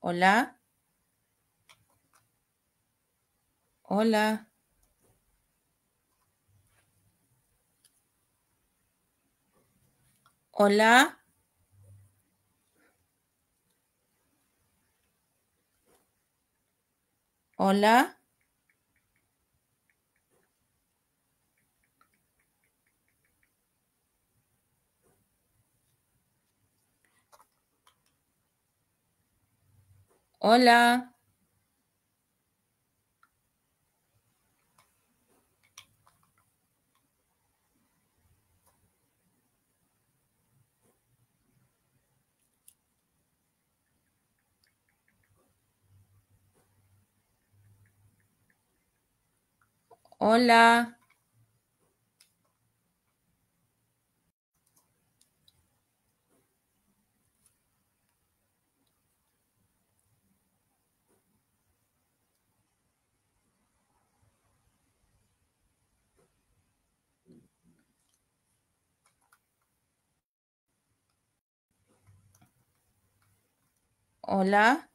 Hola. Hola. Hola. Hola. Hola. Hola. Hola.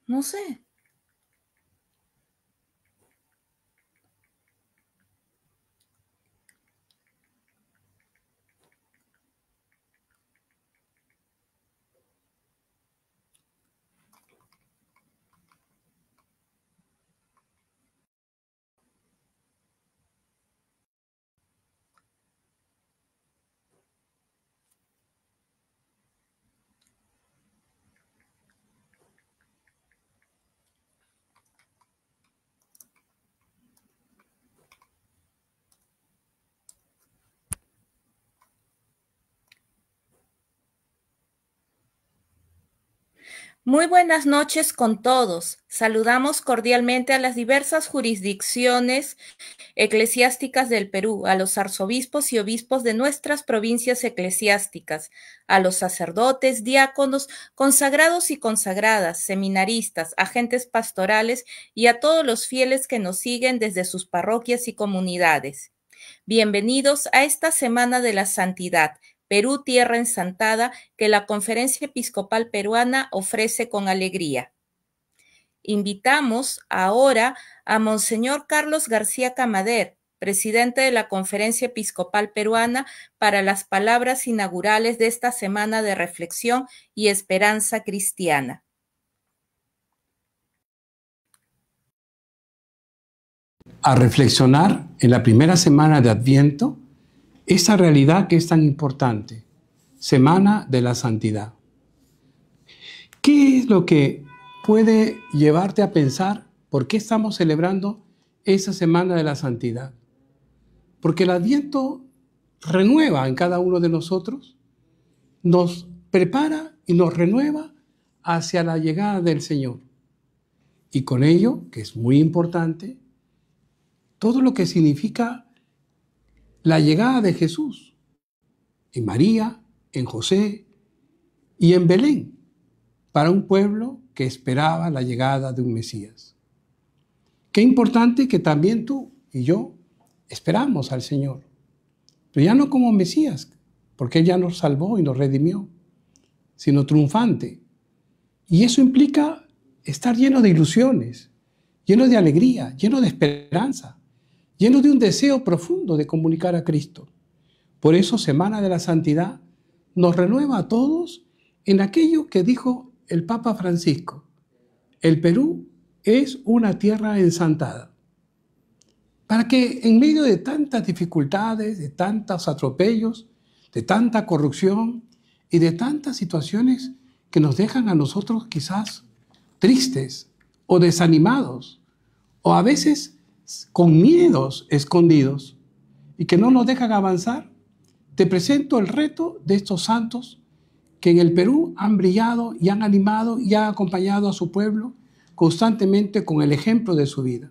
No sé. Muy buenas noches con todos. Saludamos cordialmente a las diversas jurisdicciones eclesiásticas del Perú, a los arzobispos y obispos de nuestras provincias eclesiásticas, a los sacerdotes, diáconos, consagrados y consagradas, seminaristas, agentes pastorales y a todos los fieles que nos siguen desde sus parroquias y comunidades. Bienvenidos a esta Semana de la Santidad, Perú Tierra Ensantada, que la Conferencia Episcopal Peruana ofrece con alegría. Invitamos ahora a Monseñor Carlos García Camader, presidente de la Conferencia Episcopal Peruana, para las palabras inaugurales de esta semana de reflexión y esperanza cristiana. A reflexionar en la primera semana de Adviento esa realidad que es tan importante, Semana de la Santidad. ¿Qué es lo que puede llevarte a pensar por qué estamos celebrando esa Semana de la Santidad? Porque el Adviento renueva en cada uno de nosotros, nos prepara y nos renueva hacia la llegada del Señor. Y con ello, que es muy importante, todo lo que significa la llegada de Jesús en María, en José y en Belén, para un pueblo que esperaba la llegada de un Mesías. Qué importante que también tú y yo esperamos al Señor, pero ya no como Mesías, porque Él ya nos salvó y nos redimió, sino triunfante. Y eso implica estar lleno de ilusiones, lleno de alegría, lleno de esperanza, lleno de un deseo profundo de comunicar a Cristo. Por eso, Semana de la Santidad nos renueva a todos en aquello que dijo el Papa Francisco: el Perú es una tierra ensantada. Para que en medio de tantas dificultades, de tantos atropellos, de tanta corrupción y de tantas situaciones que nos dejan a nosotros quizás tristes o desanimados o a veces con miedos escondidos y que no nos dejan avanzar, te presento el reto de estos santos que en el Perú han brillado y han animado y han acompañado a su pueblo constantemente con el ejemplo de su vida.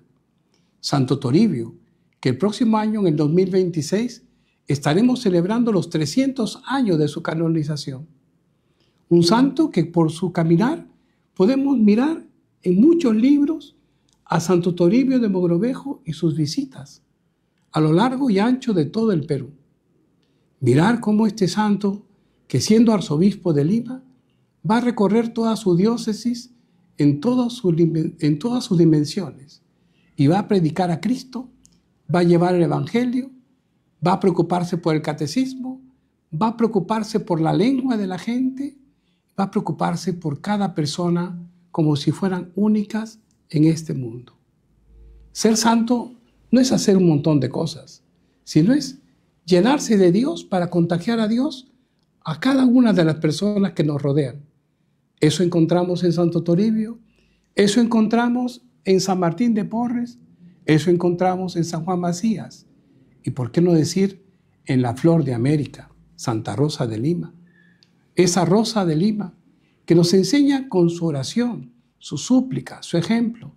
Santo Toribio, que el próximo año, en el 2026, estaremos celebrando los 300 años de su canonización. Un santo que por su caminar podemos mirar en muchos libros a Santo Toribio de Mogrovejo y sus visitas a lo largo y ancho de todo el Perú. Mirar cómo este santo, que siendo arzobispo de Lima, va a recorrer toda su diócesis en todas sus dimensiones y va a predicar a Cristo, va a llevar el Evangelio, va a preocuparse por el catecismo, va a preocuparse por la lengua de la gente, va a preocuparse por cada persona como si fueran únicas en este mundo. Ser santo no es hacer un montón de cosas, sino es llenarse de Dios para contagiar a Dios a cada una de las personas que nos rodean. Eso encontramos en Santo Toribio, eso encontramos en San Martín de Porres, eso encontramos en San Juan Macías. Y por qué no decir en la flor de América, Santa Rosa de Lima. Esa Rosa de Lima que nos enseña con su oración, su súplica, su ejemplo,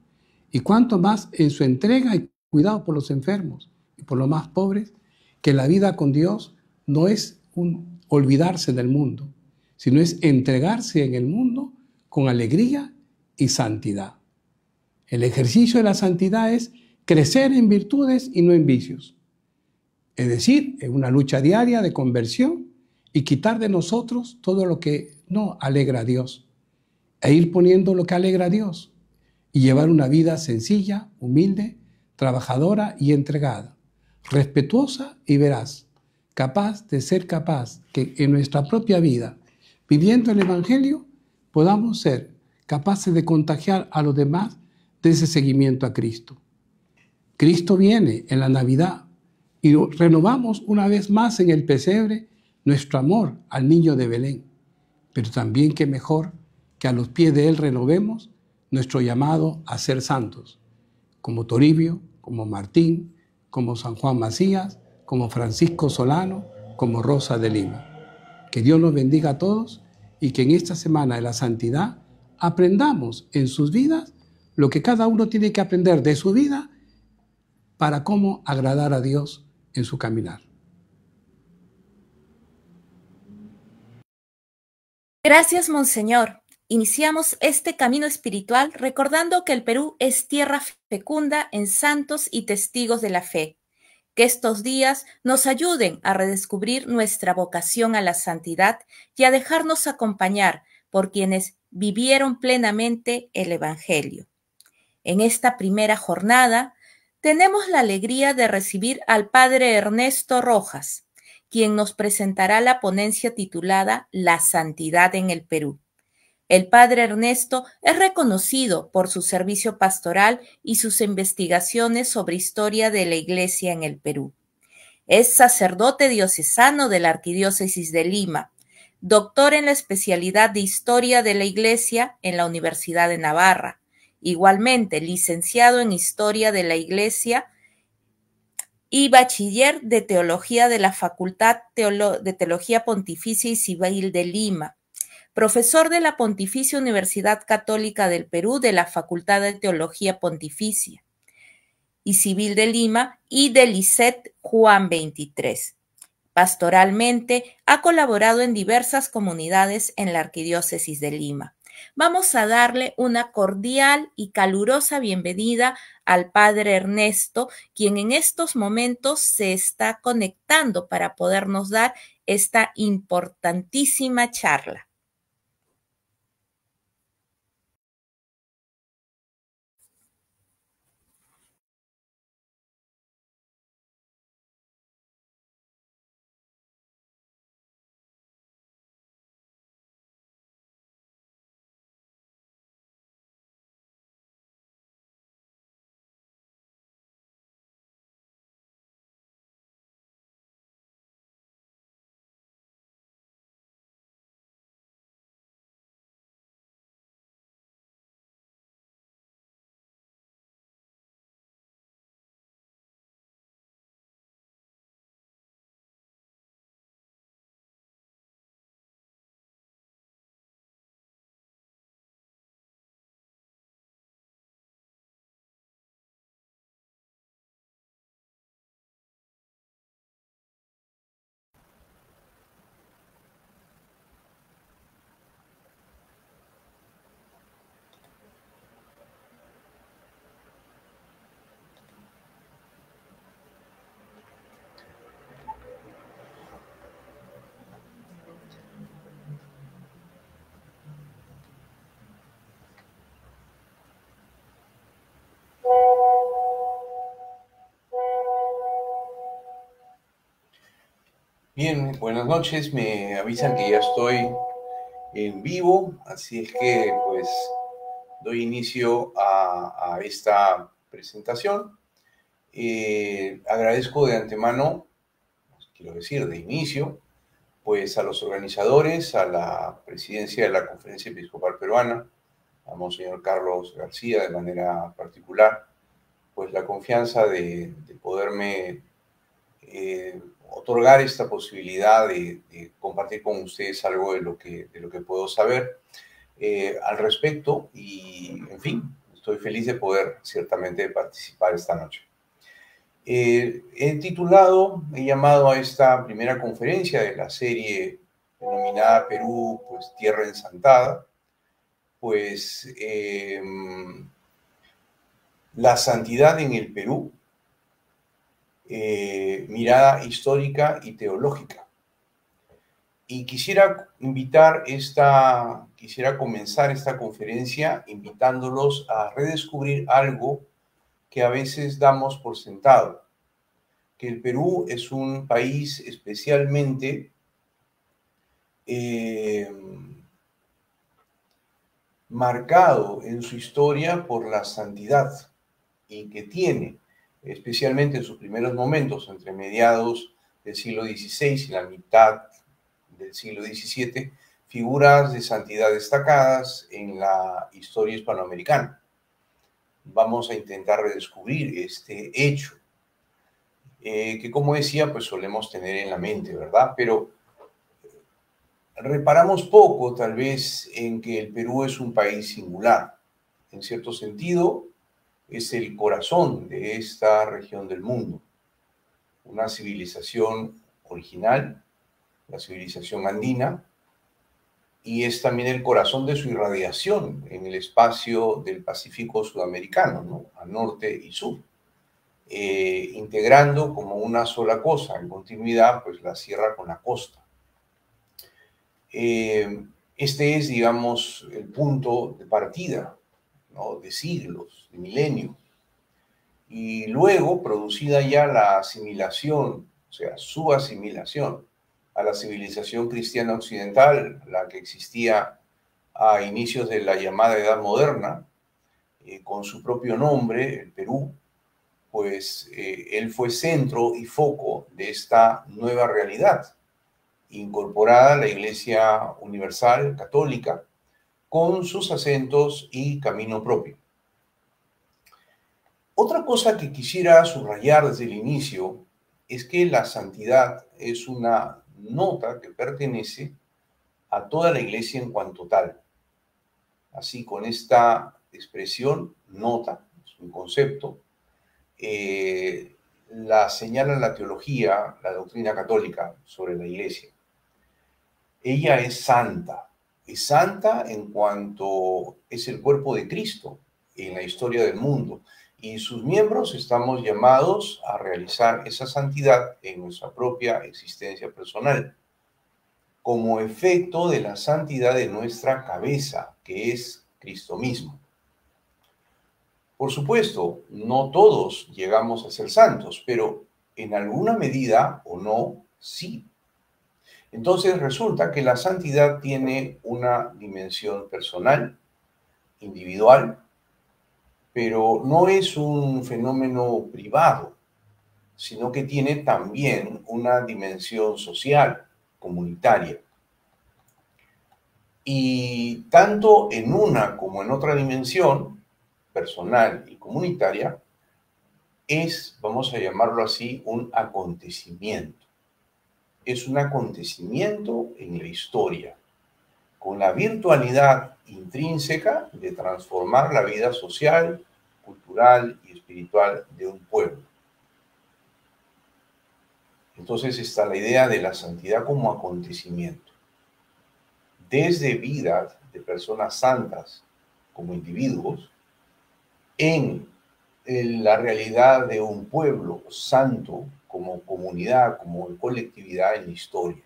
y cuanto más en su entrega y cuidado por los enfermos y por los más pobres, que la vida con Dios no es un olvidarse del mundo, sino es entregarse en el mundo con alegría y santidad. El ejercicio de la santidad es crecer en virtudes y no en vicios. Es decir, en una lucha diaria de conversión y quitar de nosotros todo lo que no alegra a Dios e ir poniendo lo que alegra a Dios y llevar una vida sencilla, humilde, trabajadora y entregada, respetuosa y veraz, capaz de ser capaz que en nuestra propia vida, viviendo el Evangelio, podamos ser capaces de contagiar a los demás de ese seguimiento a Cristo. Cristo viene en la Navidad y renovamos una vez más en el pesebre nuestro amor al niño de Belén. Pero también qué mejor que a los pies de Él renovemos nuestro llamado a ser santos, como Toribio, como Martín, como San Juan Macías, como Francisco Solano, como Rosa de Lima. Que Dios nos bendiga a todos y que en esta semana de la santidad aprendamos en sus vidas lo que cada uno tiene que aprender de su vida para cómo agradar a Dios en su caminar. Gracias, Monseñor. Iniciamos este camino espiritual recordando que el Perú es tierra fecunda en santos y testigos de la fe. Que estos días nos ayuden a redescubrir nuestra vocación a la santidad y a dejarnos acompañar por quienes vivieron plenamente el Evangelio. En esta primera jornada tenemos la alegría de recibir al Padre Ernesto Rojas, quien nos presentará la ponencia titulada La Santidad en el Perú. El Padre Ernesto es reconocido por su servicio pastoral y sus investigaciones sobre historia de la Iglesia en el Perú. Es sacerdote diocesano de la Arquidiócesis de Lima, doctor en la especialidad de Historia de la Iglesia en la Universidad de Navarra, igualmente licenciado en Historia de la Iglesia y bachiller de Teología de la Facultad de Teología Pontificia y Civil de Lima, profesor de la Pontificia Universidad Católica del Perú de la Facultad de Teología Pontificia y Civil de Lima y del ICET Juan 23. Pastoralmente, ha colaborado en diversas comunidades en la Arquidiócesis de Lima. Vamos a darle una cordial y calurosa bienvenida al Padre Ernesto, quien en estos momentos se está conectando para podernos dar esta importantísima charla. Bien, buenas noches. Me avisan que ya estoy en vivo, así es que pues doy inicio a esta presentación. Agradezco de antemano, quiero decir, de inicio, pues a los organizadores, a la presidencia de la Conferencia Episcopal Peruana, a Monseñor Carlos García de manera particular, pues la confianza de poderme otorgar esta posibilidad de compartir con ustedes algo de lo que puedo saber al respecto y, en fin, estoy feliz de poder ciertamente participar esta noche. He llamado a esta primera conferencia de la serie denominada Perú, pues Tierra Ensantada, pues la santidad en el Perú, mirada histórica y teológica. Y quisiera comenzar esta conferencia invitándolos a redescubrir algo que a veces damos por sentado, que el Perú es un país especialmente marcado en su historia por la santidad y que tiene, especialmente en sus primeros momentos, entre mediados del siglo XVI y la mitad del siglo XVII, figuras de santidad destacadas en la historia hispanoamericana. Vamos a intentar redescubrir este hecho, que como decía, pues solemos tener en la mente, ¿verdad? Pero reparamos poco, tal vez, en que el Perú es un país singular. En cierto sentido, es el corazón de esta región del mundo. Una civilización original, la civilización andina, y es también el corazón de su irradiación en el espacio del Pacífico sudamericano, ¿no? A norte y sur, integrando como una sola cosa, en continuidad, pues la sierra con la costa. Este es, digamos, el punto de partida, ¿no? De siglos, de milenios. Y luego, producida ya la asimilación, o sea, su asimilación a la civilización cristiana occidental, la que existía a inicios de la llamada Edad Moderna, con su propio nombre, el Perú, pues él fue centro y foco de esta nueva realidad, incorporada a la Iglesia Universal Católica, con sus acentos y camino propio. Otra cosa que quisiera subrayar desde el inicio es que la santidad es una nota que pertenece a toda la Iglesia en cuanto tal. Así, con esta expresión, nota, es un concepto, la señala la teología, la doctrina católica sobre la Iglesia. Ella es santa en cuanto es el cuerpo de Cristo en la historia del mundo, y sus miembros estamos llamados a realizar esa santidad en nuestra propia existencia personal, como efecto de la santidad de nuestra cabeza, que es Cristo mismo. Por supuesto, no todos llegamos a ser santos, pero en alguna medida o no, sí. Entonces resulta que la santidad tiene una dimensión personal, individual, pero no es un fenómeno privado, sino que tiene también una dimensión social, comunitaria. Y tanto en una como en otra dimensión, personal y comunitaria, es, vamos a llamarlo así, un acontecimiento. Es un acontecimiento en la historia, con la virtualidad intrínseca de transformar la vida social, cultural y espiritual de un pueblo. Entonces está la idea de la santidad como acontecimiento. Desde vidas de personas santas como individuos, en la realidad de un pueblo santo como comunidad, como colectividad en la historia.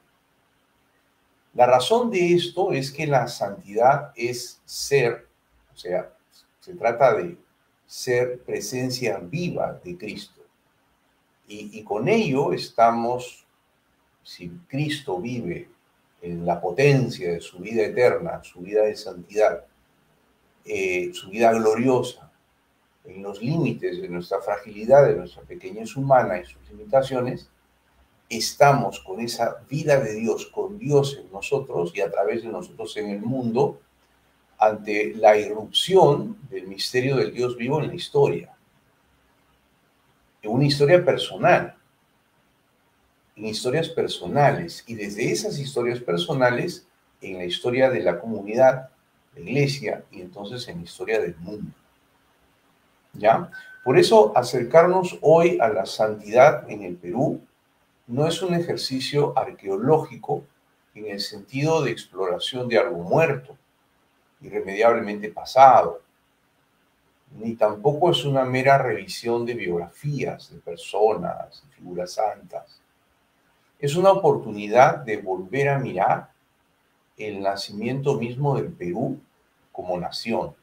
La razón de esto es que la santidad es ser, o sea, se trata de ser presencia viva de Cristo. Y con ello estamos si Cristo vive en la potencia de su vida eterna, su vida de santidad, su vida gloriosa, en los límites de nuestra fragilidad, de nuestra pequeñez humana y sus limitaciones, estamos con esa vida de Dios, con Dios en nosotros y a través de nosotros en el mundo, ante la irrupción del misterio del Dios vivo en la historia. En una historia personal, en historias personales, y desde esas historias personales, en la historia de la comunidad, la iglesia, y entonces en la historia del mundo. ¿Ya? Por eso, acercarnos hoy a la santidad en el Perú no es un ejercicio arqueológico en el sentido de exploración de algo muerto, irremediablemente pasado, ni tampoco es una mera revisión de biografías de personas, de figuras santas. Es una oportunidad de volver a mirar el nacimiento mismo del Perú como nación,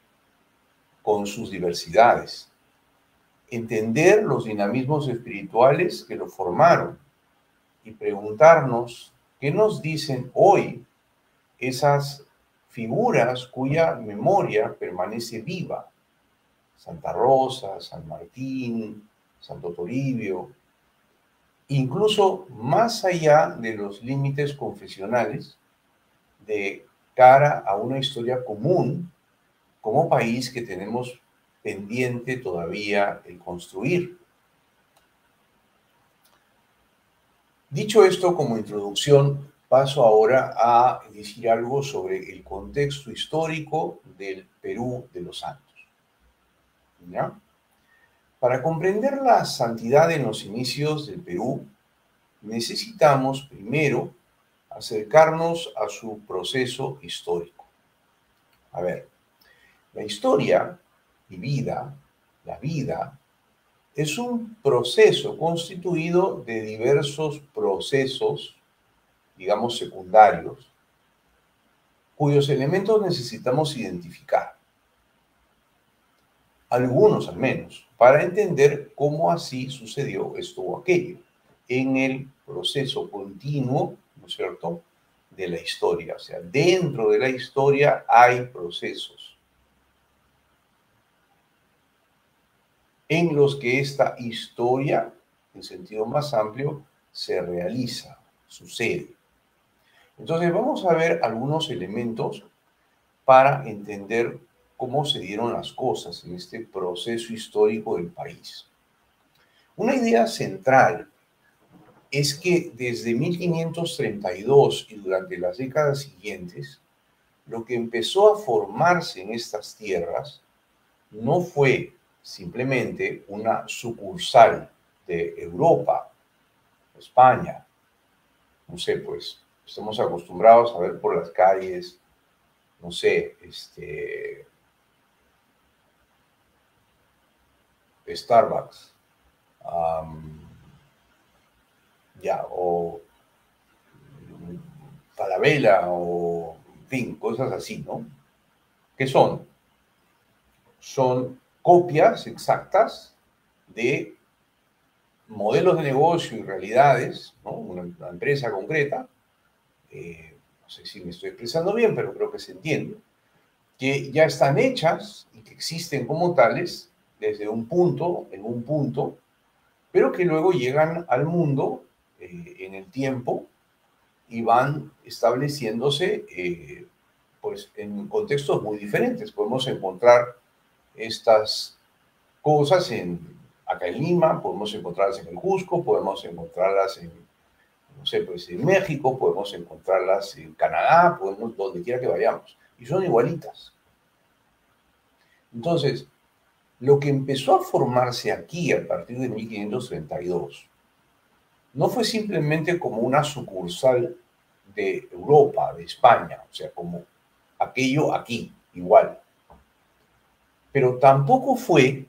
con sus diversidades, entender los dinamismos espirituales que lo formaron y preguntarnos qué nos dicen hoy esas figuras cuya memoria permanece viva. Santa Rosa, San Martín, Santo Toribio, incluso más allá de los límites confesionales, de cara a una historia común como país que tenemos pendiente todavía el construir. Dicho esto como introducción, paso ahora a decir algo sobre el contexto histórico del Perú de los Santos. ¿Ya? Para comprender la santidad en los inicios del Perú, necesitamos primero acercarnos a su proceso histórico. A ver, la historia y vida, la vida, es un proceso constituido de diversos procesos, digamos secundarios, cuyos elementos necesitamos identificar. Algunos al menos, para entender cómo así sucedió esto o aquello en el proceso continuo, ¿no es cierto?, de la historia. O sea, dentro de la historia hay procesos en los que esta historia, en sentido más amplio, se realiza, sucede. Entonces vamos a ver algunos elementos para entender cómo se dieron las cosas en este proceso histórico del país. Una idea central es que desde 1532 y durante las décadas siguientes, lo que empezó a formarse en estas tierras no fue simplemente una sucursal de Europa, España. No sé, pues estamos acostumbrados a ver por las calles, no sé, Starbucks, o Falabella, o en fin, cosas así, ¿no? ¿Qué son? Son copias exactas de modelos de negocio y realidades, ¿no? Una empresa concreta, no sé si me estoy expresando bien, pero creo que se entiende, que ya están hechas y que existen como tales desde un punto, en un punto, pero que luego llegan al mundo en el tiempo y van estableciéndose pues en contextos muy diferentes. Podemos encontrar estas cosas acá en Lima, podemos encontrarlas en el Cusco, podemos encontrarlas en, no sé, pues en México, podemos encontrarlas en Canadá, podemos donde quiera que vayamos. Y son igualitas. Entonces, lo que empezó a formarse aquí a partir de 1532 no fue simplemente como una sucursal de Europa, de España, o sea, como aquello aquí, igual. Pero tampoco fue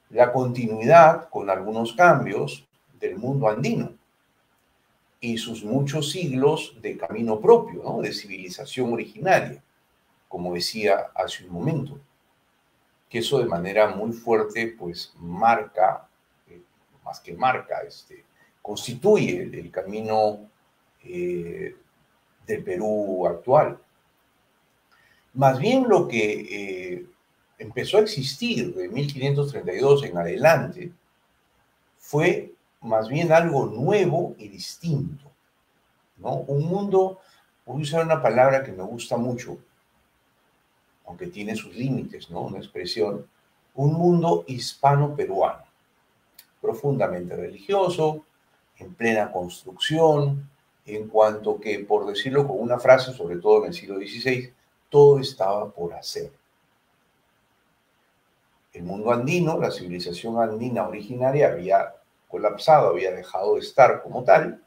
la continuidad con algunos cambios del mundo andino y sus muchos siglos de camino propio, ¿no?, de civilización originaria, como decía hace un momento, que eso de manera muy fuerte pues marca, más que marca, constituye el camino del Perú actual. Más bien lo que empezó a existir de 1532 en adelante fue más bien algo nuevo y distinto, ¿no? Un mundo, voy a usar una palabra que me gusta mucho, aunque tiene sus límites, ¿no? Una expresión, un mundo hispano-peruano, profundamente religioso, en plena construcción, en cuanto que, por decirlo con una frase, sobre todo en el siglo XVI, todo estaba por hacer. El mundo andino, la civilización andina originaria había colapsado, había dejado de estar como tal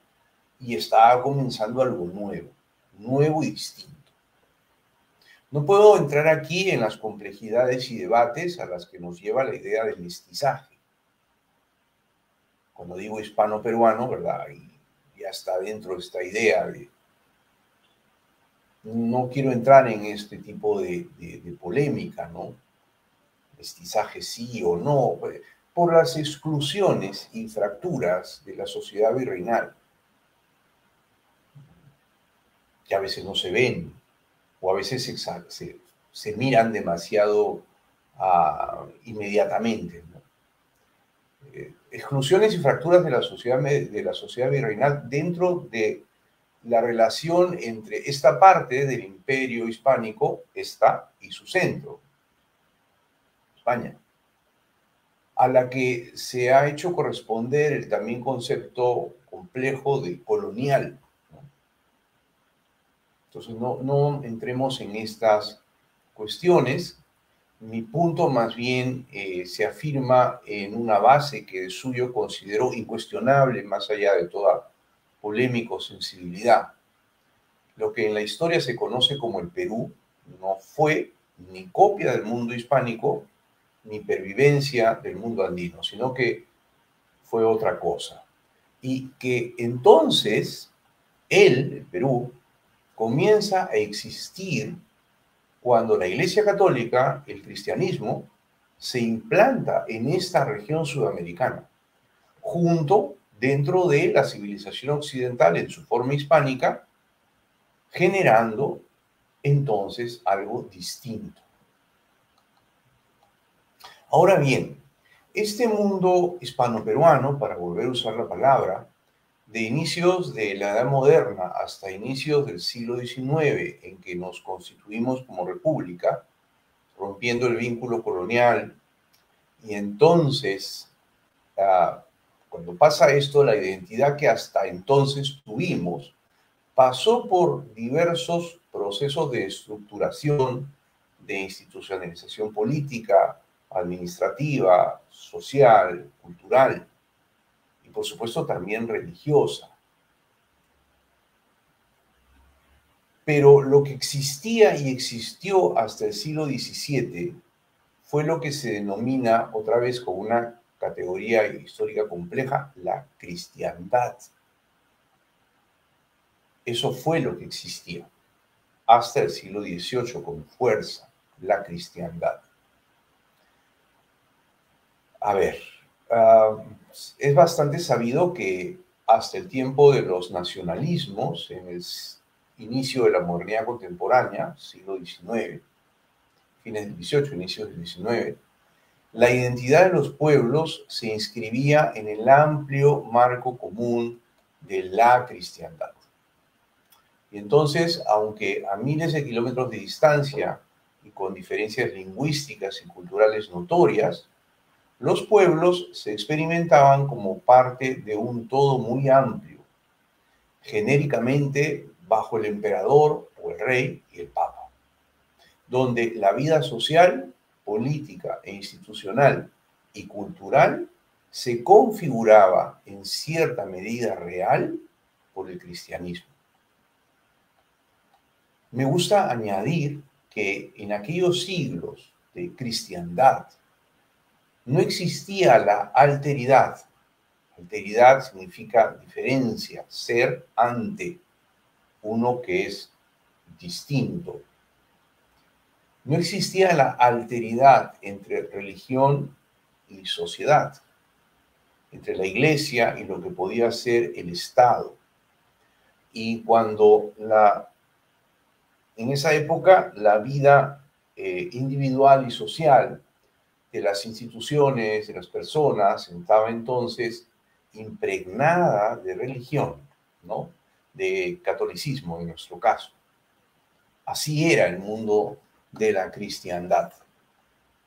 y estaba comenzando algo nuevo, nuevo y distinto. No puedo entrar aquí en las complejidades y debates a las que nos lleva la idea del mestizaje. Cuando digo hispano-peruano, ¿verdad? Y ya está dentro de esta idea de... No quiero entrar en este tipo de polémica, ¿no? Mestizaje sí o no, por las exclusiones y fracturas de la sociedad virreinal, que a veces no se ven, o a veces se miran demasiado inmediatamente, ¿no? Exclusiones y fracturas de la sociedad virreinal dentro de la relación entre esta parte del imperio hispánico, esta y su centro, España, a la que se ha hecho corresponder el también concepto complejo de colonial, ¿no? Entonces, no entremos en estas cuestiones. Mi punto más bien se afirma en una base que de suyo considero incuestionable, más allá de toda polémica o sensibilidad. Lo que en la historia se conoce como el Perú no fue ni copia del mundo hispánico, ni pervivencia del mundo andino, sino que fue otra cosa. Y que entonces el Perú, comienza a existir cuando la Iglesia Católica, el cristianismo, se implanta en esta región sudamericana, junto dentro de la civilización occidental en su forma hispánica, generando entonces algo distinto. Ahora bien, este mundo hispano-peruano, para volver a usar la palabra, de inicios de la Edad Moderna hasta inicios del siglo XIX, en que nos constituimos como república, rompiendo el vínculo colonial, y entonces, cuando pasa esto, la identidad que hasta entonces tuvimos pasó por diversos procesos de estructuración, de institucionalización política, administrativa, social, cultural y por supuesto también religiosa. Pero lo que existía y existió hasta el siglo XVII fue lo que se denomina, otra vez con una categoría histórica compleja, la cristiandad. Eso fue lo que existía hasta el siglo XVIII con fuerza, la cristiandad. A ver, es bastante sabido que hasta el tiempo de los nacionalismos, en el inicio de la modernidad contemporánea, siglo XIX, fines del XVIII, inicios del XIX, la identidad de los pueblos se inscribía en el amplio marco común de la cristiandad. Y entonces, aunque a miles de kilómetros de distancia y con diferencias lingüísticas y culturales notorias, los pueblos se experimentaban como parte de un todo muy amplio, genéricamente bajo el emperador o el rey y el papa, donde la vida social, política e institucional y cultural se configuraba en cierta medida real por el cristianismo. Me gusta añadir que en aquellos siglos de cristiandad no existía la alteridad. Alteridad significa diferencia, ser ante uno que es distinto. No existía la alteridad entre religión y sociedad. entre la Iglesia y lo que podía ser el Estado. Y cuando en esa época la vida individual y social de las instituciones, de las personas, estaba entonces impregnada de religión, ¿no? De catolicismo en nuestro caso. Así era el mundo de la cristiandad.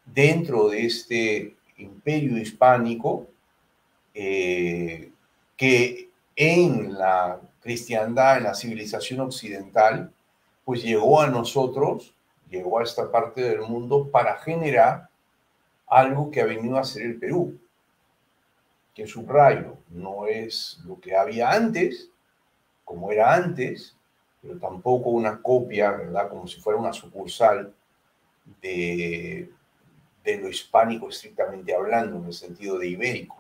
Dentro de este imperio hispánico, que en la cristiandad, en la civilización occidental, pues llegó a nosotros, llegó a esta parte del mundo para generar algo que ha venido a ser el Perú, que subrayo, no es lo que había antes, como era antes, pero tampoco una copia, ¿verdad? Como si fuera una sucursal de lo hispánico estrictamente hablando, en el sentido de ibérico,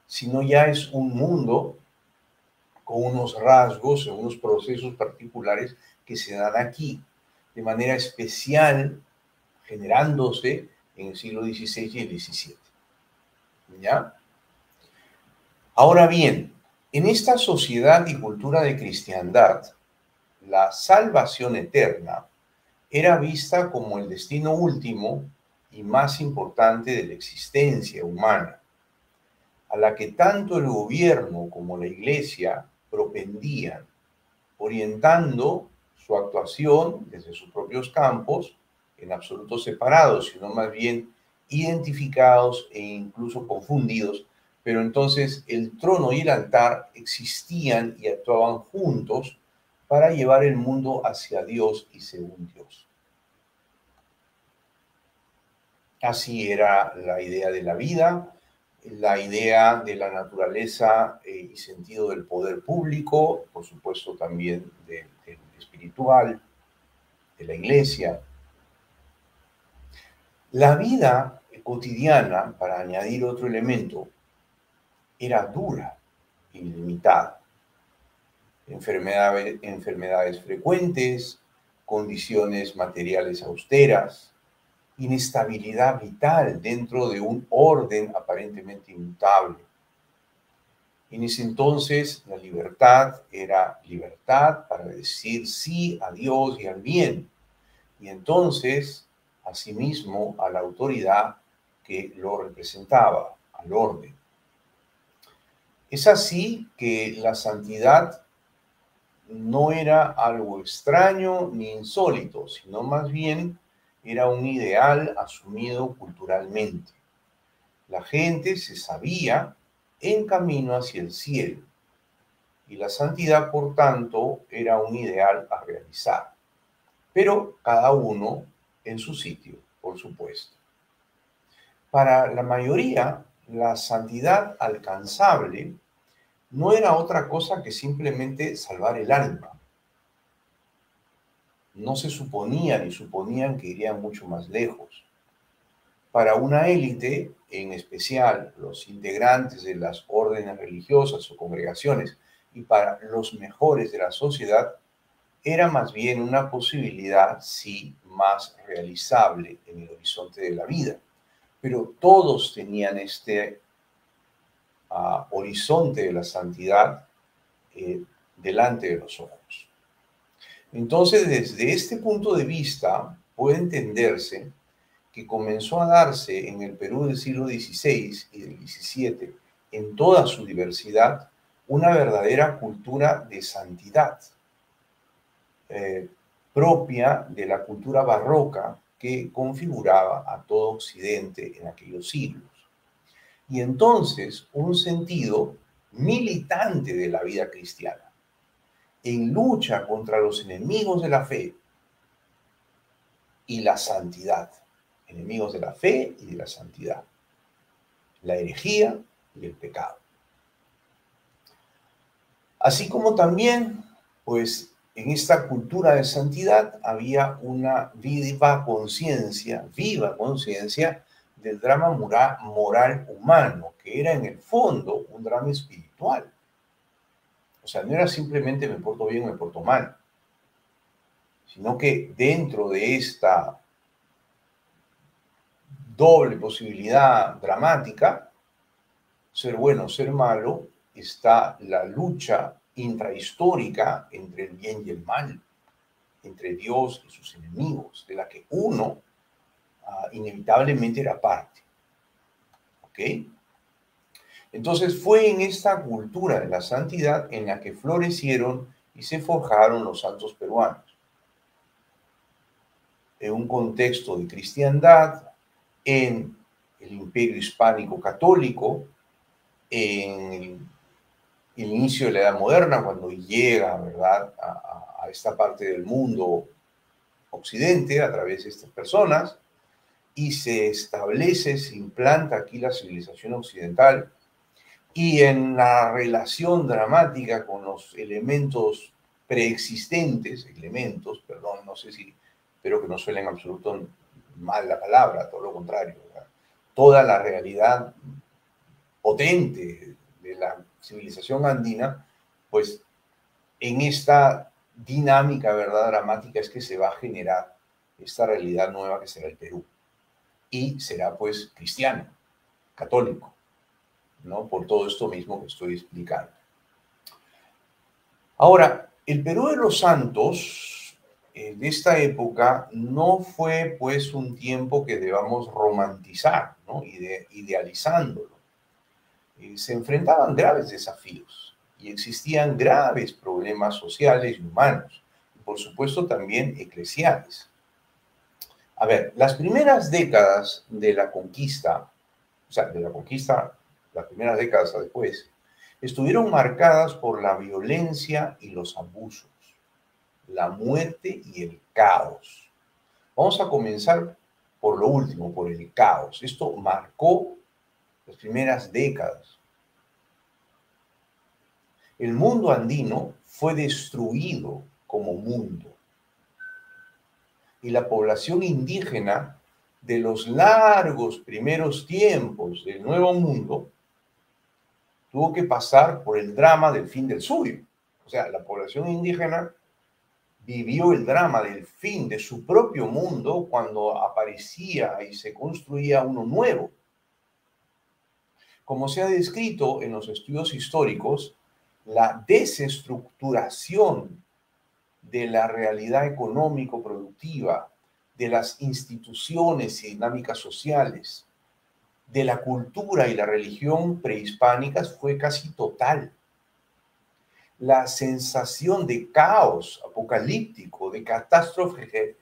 sino ya es un mundo con unos rasgos, unos procesos particulares que se dan aquí, de manera especial, generándose en el siglo XVI y el XVII. ¿Ya? Ahora bien, en esta sociedad y cultura de cristiandad, la salvación eterna era vista como el destino último y más importante de la existencia humana, a la que tanto el gobierno como la iglesia propendían, orientando su actuación desde sus propios campos, en absoluto separados, sino más bien identificados e incluso confundidos, pero entonces el trono y el altar existían y actuaban juntos para llevar el mundo hacia Dios y según Dios. Así era la idea de la vida, la idea de la naturaleza y sentido del poder público, por supuesto también del espiritual, de la iglesia. La vida cotidiana, para añadir otro elemento, era dura y limitada. Enfermedades frecuentes, condiciones materiales austeras, inestabilidad vital dentro de un orden aparentemente inmutable. En ese entonces la libertad era libertad para decir sí a Dios y al bien, y entonces asimismo a la autoridad que lo representaba, al orden. Es así que la santidad no era algo extraño ni insólito, sino más bien era un ideal asumido culturalmente. La gente se sabía en camino hacia el cielo y la santidad, por tanto, era un ideal a realizar, pero cada uno en su sitio, por supuesto. Para la mayoría, la santidad alcanzable no era otra cosa que simplemente salvar el alma. No se suponía ni suponían que irían mucho más lejos. Para una élite, en especial los integrantes de las órdenes religiosas o congregaciones, y para los mejores de la sociedad, era más bien una posibilidad, sí, más realizable en el horizonte de la vida. Pero todos tenían este horizonte de la santidad delante de los ojos. Entonces, desde este punto de vista, puede entenderse que comenzó a darse en el Perú del siglo XVI y del XVII, en toda su diversidad, una verdadera cultura de santidad, propia de la cultura barroca que configuraba a todo Occidente en aquellos siglos. Y entonces un sentido militante de la vida cristiana, en lucha contra los enemigos de la fe y la santidad. Enemigos de la fe y de la santidad. La herejía y el pecado. Así como también, pues, en esta cultura de santidad había una viva conciencia del drama moral humano, que era en el fondo un drama espiritual. O sea, no era simplemente me porto bien o me porto mal, sino que dentro de esta doble posibilidad dramática, ser bueno, ser malo, está la lucha intrahistórica entre el bien y el mal, entre Dios y sus enemigos, de la que uno inevitablemente era parte. ¿Ok? Entonces fue en esta cultura de la santidad en la que florecieron y se forjaron los santos peruanos. En un contexto de cristiandad, en el imperio hispánico católico, en el inicio de la Edad Moderna, cuando llega, ¿verdad?, a esta parte del mundo occidente a través de estas personas, y se establece, se implanta aquí la civilización occidental, y en la relación dramática con los elementos preexistentes, perdón, no sé si, espero que no suene en absoluto mal la palabra, todo lo contrario, ¿verdad? Toda la realidad potente de la civilización andina, pues en esta dinámica, ¿verdad?, dramática es que se va a generar esta realidad nueva que será el Perú. Y será pues cristiano, católico, ¿no? Por todo esto mismo que estoy explicando. Ahora, el Perú de los Santos de esta época no fue pues un tiempo que debamos romantizar, ¿no? Idealizándolo. Se enfrentaban graves desafíos y existían graves problemas sociales y humanos, y por supuesto también eclesiales. A ver, las primeras décadas de la conquista, las primeras décadas después, estuvieron marcadas por la violencia y los abusos, la muerte y el caos. Vamos a comenzar por lo último, por el caos. Esto marcó las primeras décadas. El mundo andino fue destruido como mundo. Y la población indígena de los largos primeros tiempos del Nuevo Mundo tuvo que pasar por el drama del fin del suyo. O sea, la población indígena vivió el drama del fin de su propio mundo cuando aparecía y se construía uno nuevo. Como se ha descrito en los estudios históricos, la desestructuración de la realidad económico-productiva, de las instituciones y dinámicas sociales, de la cultura y la religión prehispánicas fue casi total. La sensación de caos apocalíptico, de catástrofe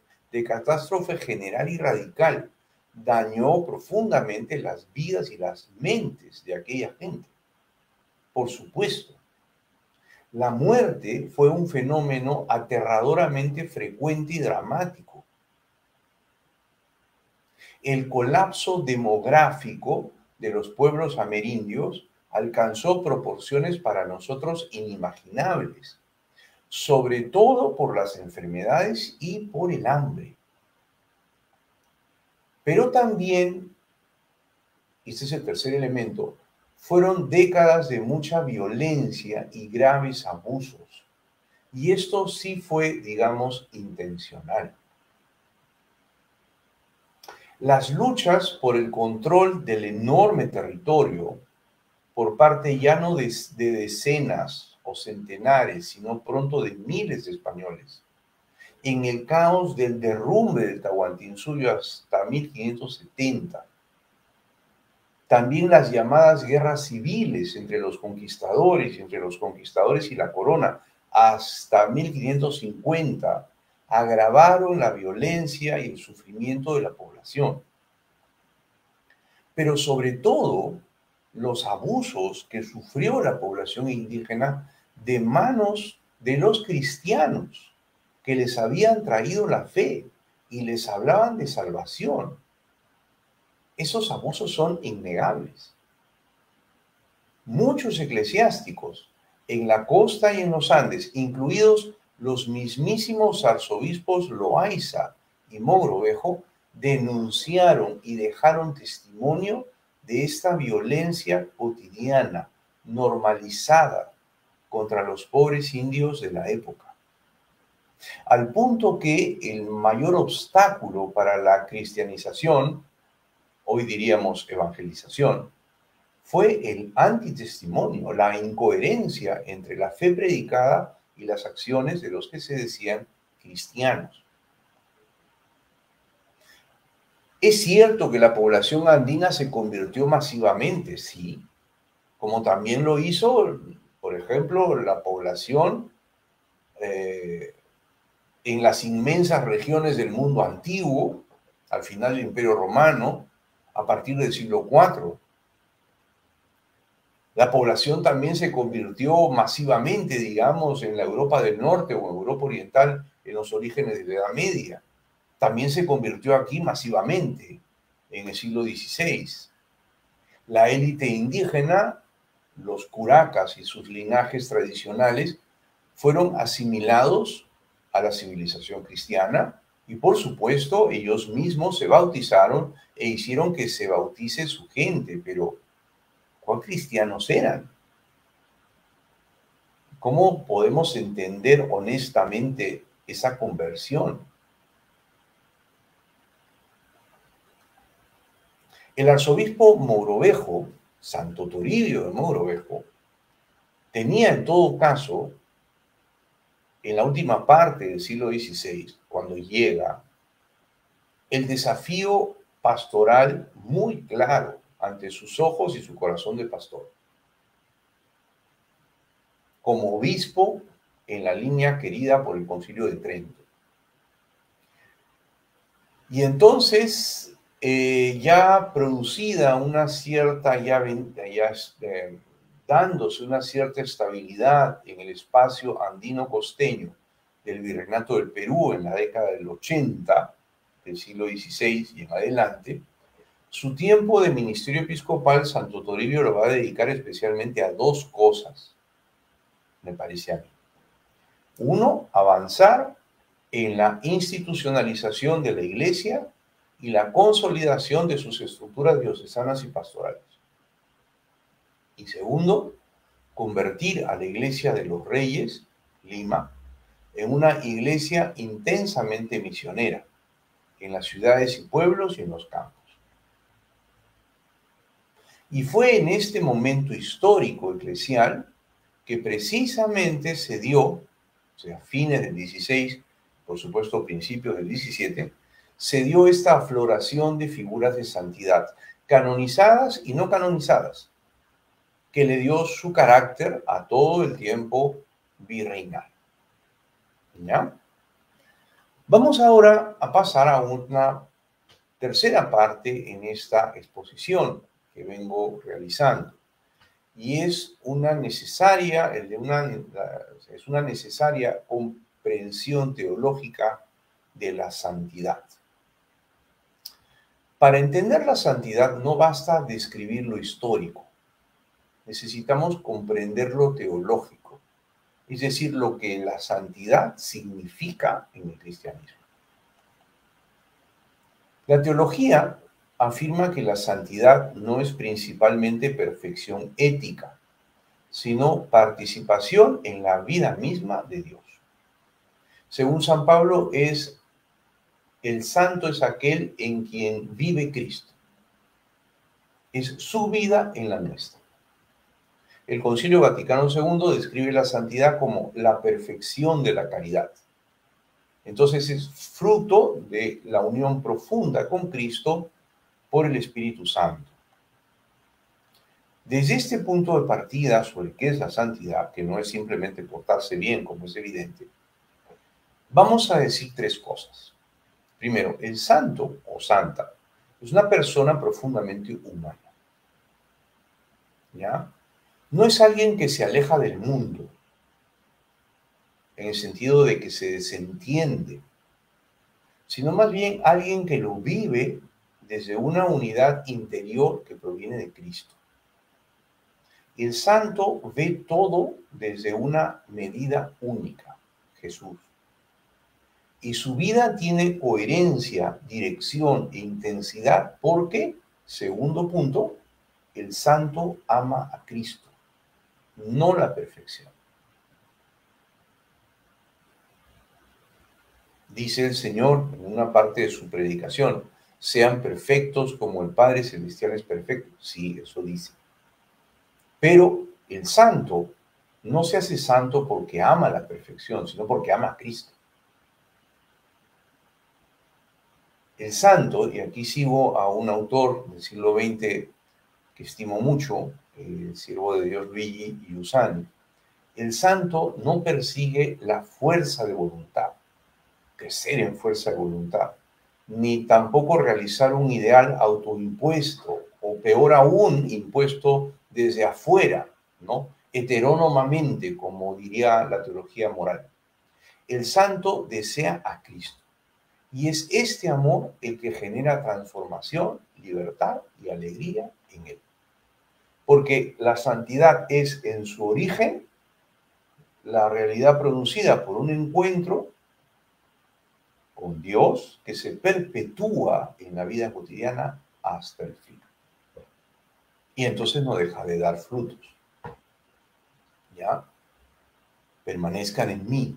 general y radical, dañó profundamente las vidas y las mentes de aquella gente. Por supuesto, la muerte fue un fenómeno aterradoramente frecuente y dramático. El colapso demográfico de los pueblos amerindios alcanzó proporciones para nosotros inimaginables, sobre todo por las enfermedades y por el hambre. Pero también, este es el tercer elemento, fueron décadas de mucha violencia y graves abusos. Y esto sí fue, digamos, intencional. Las luchas por el control del enorme territorio por parte ya no de decenas o centenares, sino pronto de miles de españoles, en el caos del derrumbe del Tahuantinsuyo hasta 1570. También las llamadas guerras civiles entre los conquistadores y la corona hasta 1550 agravaron la violencia y el sufrimiento de la población. Pero sobre todo, los abusos que sufrió la población indígena de manos de los cristianos que les habían traído la fe y les hablaban de salvación. Esos abusos son innegables. Muchos eclesiásticos en la costa y en los Andes, incluidos los mismísimos arzobispos Loaiza y Mogrovejo, denunciaron y dejaron testimonio de esta violencia cotidiana, normalizada, contra los pobres indios de la época. Al punto que el mayor obstáculo para la cristianización, hoy diríamos evangelización, fue el antitestimonio, la incoherencia entre la fe predicada y las acciones de los que se decían cristianos. Es cierto que la población andina se convirtió masivamente, sí, como también lo hizo, por ejemplo, la población en las inmensas regiones del mundo antiguo, al final del Imperio Romano, a partir del siglo IV. La población también se convirtió masivamente, digamos, en la Europa del Norte o en Europa Oriental en los orígenes de la Edad Media. También se convirtió aquí masivamente en el siglo XVI. La élite indígena, los curacas y sus linajes tradicionales, fueron asimilados a la civilización cristiana y, por supuesto, ellos mismos se bautizaron e hicieron que se bautice su gente, pero ¿cuán cristianos eran? ¿Cómo podemos entender honestamente esa conversión? El arzobispo Mogrovejo, Santo Toribio de Mogrovejo, tenía en todo caso, en la última parte del siglo XVI, cuando llega, el desafío pastoral muy claro ante sus ojos y su corazón de pastor. Como obispo en la línea querida por el Concilio de Trento. Y entonces, ya producida una cierta, dándose una cierta estabilidad en el espacio andino costeño del Virreinato del Perú en la década del 80 del siglo XVI y en adelante, su tiempo de ministerio episcopal, Santo Toribio lo va a dedicar especialmente a dos cosas, me parece a mí. Uno, avanzar en la institucionalización de la Iglesia y la consolidación de sus estructuras diocesanas y pastorales. Y segundo, convertir a la Iglesia de los Reyes, Lima, en una iglesia intensamente misionera, en las ciudades y pueblos y en los campos. Y fue en este momento histórico eclesial que precisamente se dio, o sea, fines del 16, por supuesto principios del 17, se dio esta afloración de figuras de santidad, canonizadas y no canonizadas, que le dio su carácter a todo el tiempo virreinal. ¿Ya? Vamos ahora a pasar a una tercera parte en esta exposición que vengo realizando. Y es una necesaria comprensión teológica de la santidad. Para entender la santidad no basta describir lo histórico, necesitamos comprender lo teológico, es decir, lo que la santidad significa en el cristianismo. La teología afirma que la santidad no es principalmente perfección ética, sino participación en la vida misma de Dios. Según San Pablo, el santo es aquel en quien vive Cristo. Es su vida en la nuestra. El Concilio Vaticano II describe la santidad como la perfección de la caridad. Entonces es fruto de la unión profunda con Cristo por el Espíritu Santo. Desde este punto de partida sobre qué es la santidad, que no es simplemente portarse bien, como es evidente, vamos a decir tres cosas. Primero, el santo o santa es una persona profundamente humana. ¿Ya? No es alguien que se aleja del mundo, en el sentido de que se desentiende, sino más bien alguien que lo vive desde una unidad interior que proviene de Cristo. El santo ve todo desde una medida única, Jesús. Y su vida tiene coherencia, dirección e intensidad porque, segundo punto, el santo ama a Cristo, no la perfección. Dice el Señor en una parte de su predicación, sean perfectos como el Padre Celestial es perfecto. Sí, eso dice. Pero el santo no se hace santo porque ama la perfección, sino porque ama a Cristo. El santo, y aquí sigo a un autor del siglo XX que estimo mucho, el siervo de Dios Luigi Giussani, el santo no persigue la fuerza de voluntad, crecer en fuerza de voluntad, ni tampoco realizar un ideal autoimpuesto, o peor aún, impuesto desde afuera, ¿no? Heterónomamente, como diría la teología moral. El santo desea a Cristo. Y es este amor el que genera transformación, libertad y alegría en él. Porque la santidad es en su origen la realidad producida por un encuentro con Dios que se perpetúa en la vida cotidiana hasta el fin. Y entonces no deja de dar frutos. ¿Ya? Permanezcan en mí,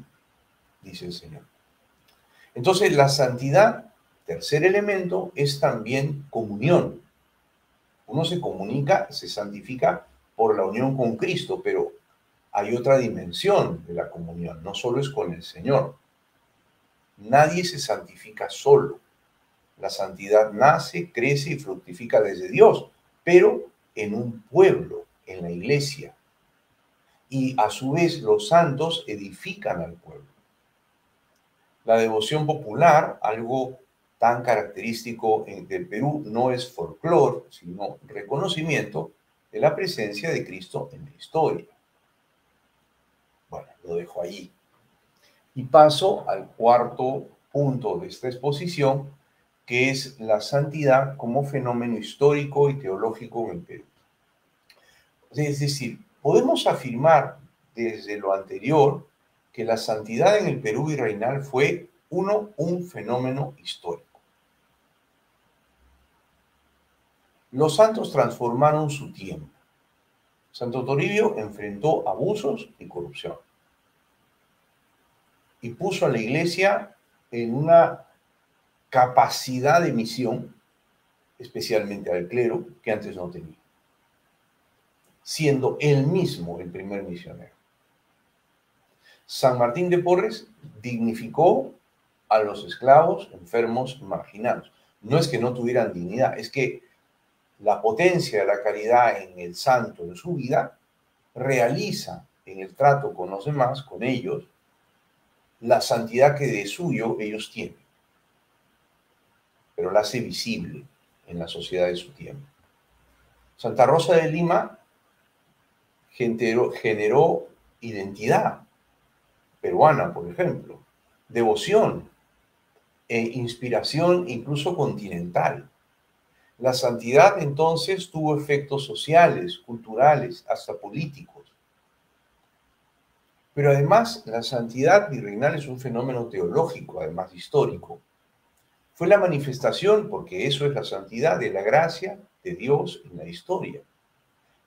dice el Señor. Entonces la santidad, tercer elemento, es también comunión. Uno se comunica, se santifica por la unión con Cristo, pero hay otra dimensión de la comunión, no solo es con el Señor. Nadie se santifica solo. La santidad nace, crece y fructifica desde Dios, pero en un pueblo, en la iglesia. Y a su vez los santos edifican al pueblo. La devoción popular, algo tan característico del Perú, no es folclore, sino reconocimiento de la presencia de Cristo en la historia. Bueno, lo dejo allí. Y paso al cuarto punto de esta exposición, que es la santidad como fenómeno histórico y teológico en el Perú. Es decir, podemos afirmar desde lo anterior que la santidad en el Perú virreinal fue, un fenómeno histórico. Los santos transformaron su tiempo. Santo Toribio enfrentó abusos y corrupción y puso a la iglesia en una capacidad de misión, especialmente al clero, que antes no tenía, siendo él mismo el primer misionero. San Martín de Porres dignificó a los esclavos, enfermos y marginados. No es que no tuvieran dignidad, es que la potencia de la caridad en el santo de su vida realiza en el trato con los demás, con ellos, la santidad que de suyo ellos tienen, pero la hace visible en la sociedad de su tiempo. Santa Rosa de Lima generó identidad peruana, por ejemplo, devoción e inspiración incluso continental. La santidad entonces tuvo efectos sociales, culturales, hasta políticos. Pero además la santidad virreinal es un fenómeno teológico, además histórico. Fue la manifestación, porque eso es la santidad, de la gracia de Dios en la historia.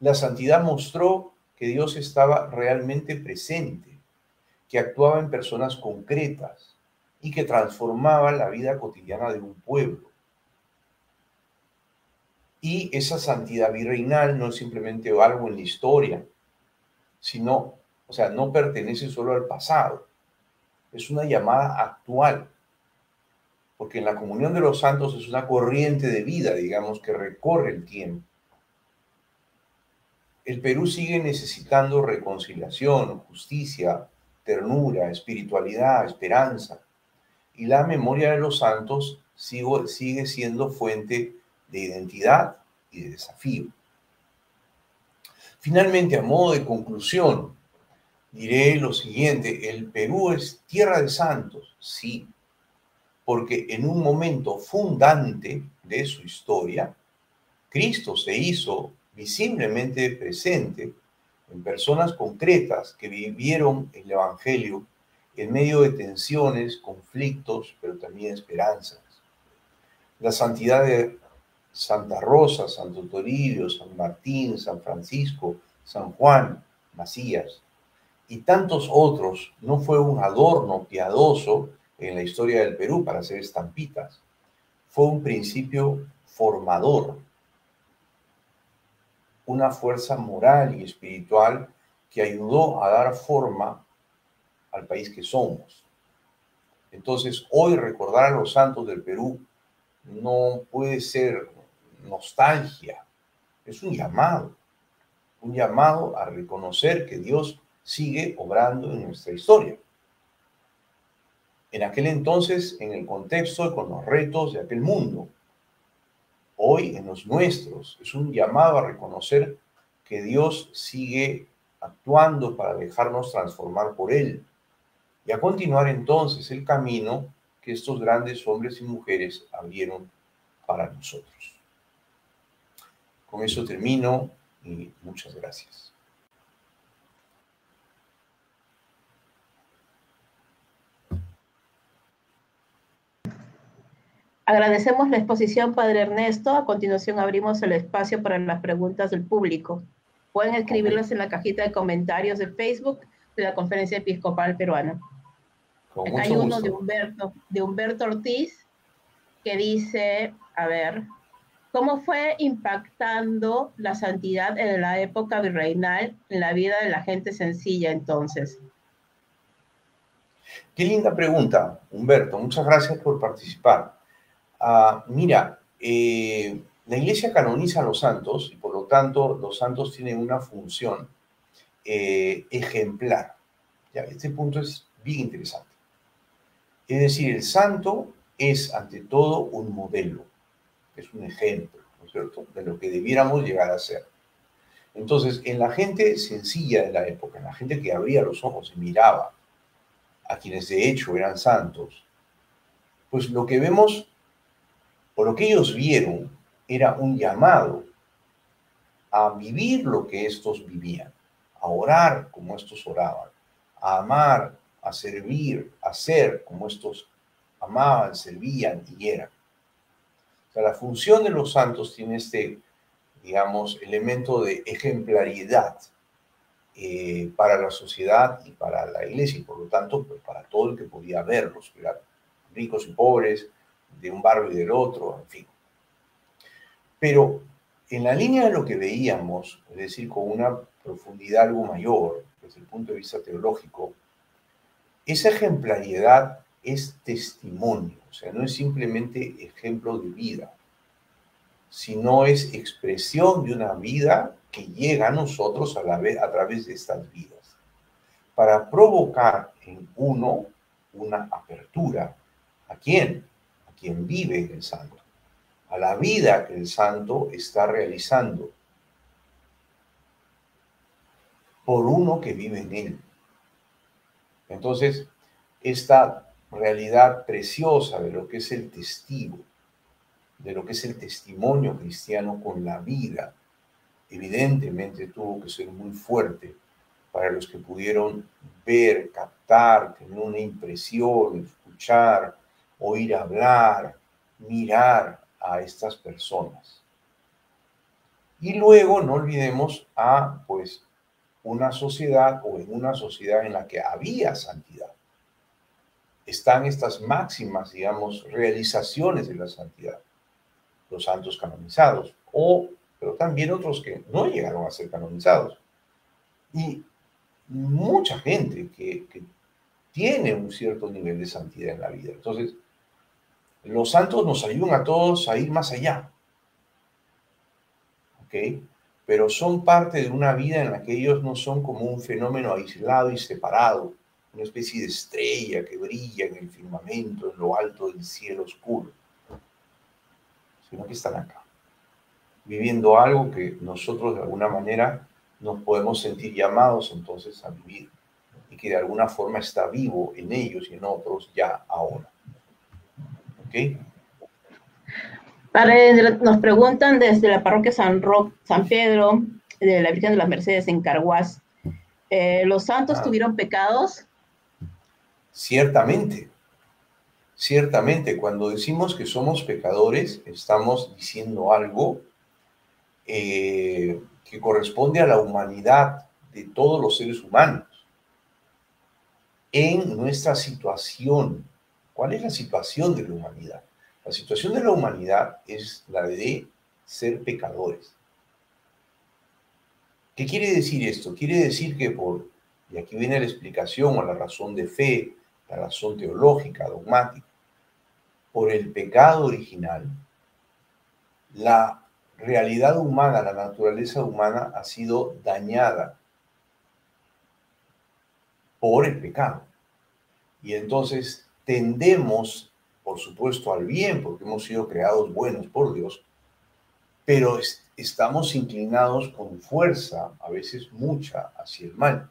La santidad mostró que Dios estaba realmente presente, que actuaba en personas concretas y que transformaba la vida cotidiana de un pueblo. Y esa santidad virreinal no es simplemente algo en la historia, sino, no pertenece solo al pasado, es una llamada actual, porque en la comunión de los santos es una corriente de vida, digamos, que recorre el tiempo. El Perú sigue necesitando reconciliación, justicia, ternura, espiritualidad, esperanza, y la memoria de los santos sigue siendo fuente de identidad y de desafío. Finalmente, a modo de conclusión, diré lo siguiente: el Perú es tierra de santos, sí, porque en un momento fundante de su historia, Cristo se hizo visiblemente presente en personas concretas que vivieron el Evangelio en medio de tensiones, conflictos, pero también esperanzas. La santidad de Santa Rosa, Santo Toribio, San Martín, San Francisco, San Juan, Macías y tantos otros no fue un adorno piadoso en la historia del Perú para hacer estampitas. Fue un principio formador. una fuerza moral y espiritual que ayudó a dar forma al país que somos. Entonces, hoy recordar a los santos del Perú no puede ser nostalgia, es un llamado a reconocer que Dios sigue obrando en nuestra historia. En aquel entonces, en el contexto y con los retos de aquel mundo, hoy en los nuestros, es un llamado a reconocer que Dios sigue actuando para dejarnos transformar por Él y a continuar entonces el camino que estos grandes hombres y mujeres abrieron para nosotros. Con eso termino y muchas gracias. Agradecemos la exposición, Padre Ernesto. A continuación abrimos el espacio para las preguntas del público. Pueden escribirlas en la cajita de comentarios de Facebook de la Conferencia Episcopal Peruana. Acá hay uno de Humberto Ortiz que dice, a ver, ¿cómo fue impactando la santidad en la época virreinal en la vida de la gente sencilla entonces? Qué linda pregunta, Humberto. Muchas gracias por participar. Mira, la Iglesia canoniza a los santos y por lo tanto los santos tienen una función ejemplar. Ya, este punto es bien interesante. Es decir, el santo es ante todo un modelo, es un ejemplo, ¿no es cierto?, de lo que debiéramos llegar a ser. Entonces, en la gente sencilla de la época, en la gente que abría los ojos y miraba a quienes de hecho eran santos, pues lo que vemos o lo que ellos vieron era un llamado a vivir lo que estos vivían, a orar como estos oraban, a amar, a servir, a ser como estos amaban, servían y eran. O sea, la función de los santos tiene este, digamos, elemento de ejemplaridad para la sociedad y para la iglesia, y por lo tanto, pues, para todo el que podía verlos, ricos y pobres, de un barrio y del otro, en fin. Pero en la línea de lo que veíamos, es decir, con una profundidad algo mayor, desde el punto de vista teológico, esa ejemplaridad es testimonio, o sea, no es simplemente ejemplo de vida, sino es expresión de una vida que llega a nosotros a través de estas vidas, para provocar en uno una apertura. ¿A quién? A quien vive en el santo, a la vida que el santo está realizando, por uno que vive en él. Entonces, esta realidad preciosa de lo que es el testigo, de lo que es el testimonio cristiano con la vida, evidentemente tuvo que ser muy fuerte para los que pudieron ver, captar, tener una impresión, escuchar, oír hablar, mirar a estas personas. Y luego no olvidemos a, pues, una sociedad o en una sociedad en la que había santidad. Están estas máximas, digamos, realizaciones de la santidad, los santos canonizados, pero también otros que no llegaron a ser canonizados. Y mucha gente que tiene un cierto nivel de santidad en la vida. Entonces, los santos nos ayudan a todos a ir más allá, ¿ok? Pero son parte de una vida en la que ellos no son como un fenómeno aislado y separado, una especie de estrella que brilla en el firmamento, en lo alto del cielo oscuro, sino que están acá, viviendo algo que nosotros de alguna manera nos podemos sentir llamados entonces a vivir y que de alguna forma está vivo en ellos y en otros ya ahora. ¿Ok? Nos preguntan desde la parroquia San Pedro de la Virgen de las Mercedes en Carhuaz, ¿los santos tuvieron pecados? Ciertamente, ciertamente, cuando decimos que somos pecadores, estamos diciendo algo que corresponde a la humanidad de todos los seres humanos. En nuestra situación, ¿cuál es la situación de la humanidad? La situación de la humanidad es la de ser pecadores. ¿Qué quiere decir esto? Quiere decir que y aquí viene la explicación o la razón de fe, la razón teológica, dogmática, por el pecado original, la realidad humana, la naturaleza humana ha sido dañada por el pecado. Y entonces tendemos, por supuesto, al bien, porque hemos sido creados buenos por Dios, pero estamos inclinados con fuerza, a veces mucha, hacia el mal.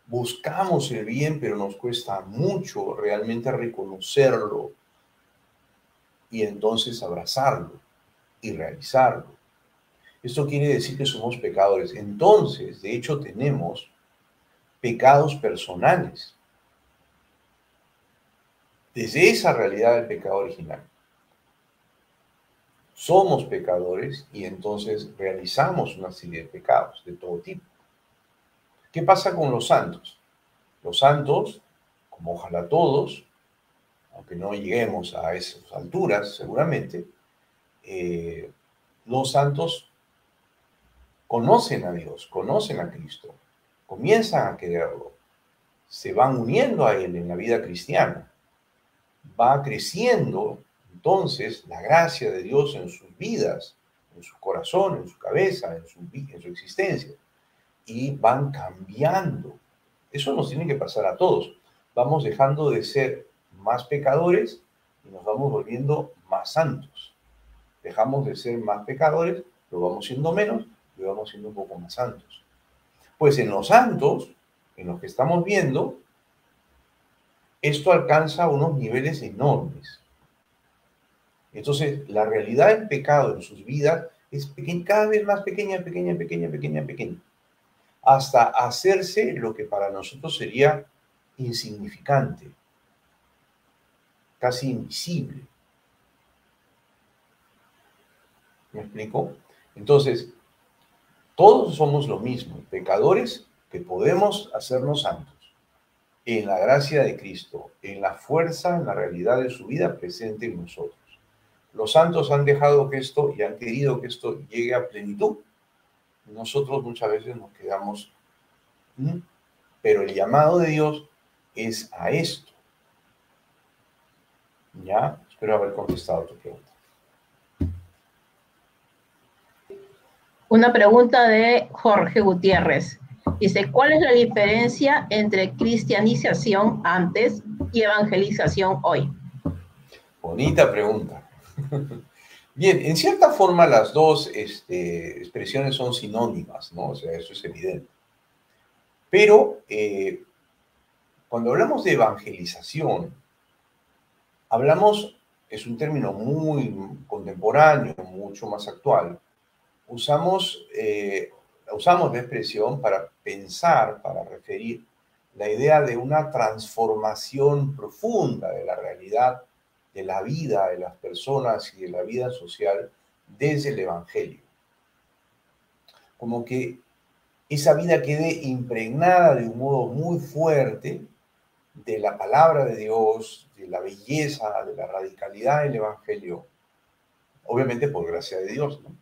Buscamos el bien, pero nos cuesta mucho realmente reconocerlo y entonces abrazarlo y realizarlo. Esto quiere decir que somos pecadores. Entonces, de hecho, tenemos pecados personales. Desde esa realidad del pecado original. Somos pecadores y entonces realizamos una serie de pecados de todo tipo. ¿Qué pasa con los santos? Los santos, como ojalá todos, aunque no lleguemos a esas alturas seguramente, los santos conocen a Dios, conocen a Cristo, comienzan a quererlo, se van uniendo a Él en la vida cristiana, va creciendo entonces la gracia de Dios en sus vidas, en su corazón, en su cabeza, en su existencia, y van cambiando. Eso nos tiene que pasar a todos. Vamos dejando de ser más pecadores y nos vamos volviendo más santos. Dejamos de ser más pecadores, lo vamos siendo menos y vamos siendo un poco más santos. Pues en los santos, en los que estamos viendo, esto alcanza unos niveles enormes. Entonces, la realidad del pecado en sus vidas es cada vez más pequeña, hasta hacerse lo que para nosotros sería insignificante, casi invisible. ¿Me explico? Entonces, todos somos lo mismo, pecadores que podemos hacernos santos en la gracia de Cristo, en la fuerza, en la realidad de su vida presente en nosotros. Los santos han dejado que esto y han querido que esto llegue a plenitud. Nosotros muchas veces nos quedamos, pero el llamado de Dios es a esto. ¿Ya? Espero haber contestado tu pregunta. Una pregunta de Jorge Gutiérrez. Dice, ¿cuál es la diferencia entre cristianización antes y evangelización hoy? Bonita pregunta. Bien, en cierta forma las dos expresiones son sinónimas, ¿no? O sea, eso es evidente. Pero cuando hablamos de evangelización, es un término muy contemporáneo, mucho más actual. Usamos la expresión para pensar, para referir la idea de una transformación profunda de la realidad, de la vida de las personas y de la vida social desde el Evangelio. Como que esa vida quede impregnada de un modo muy fuerte de la palabra de Dios, de la belleza, de la radicalidad del Evangelio, obviamente por gracia de Dios, ¿no?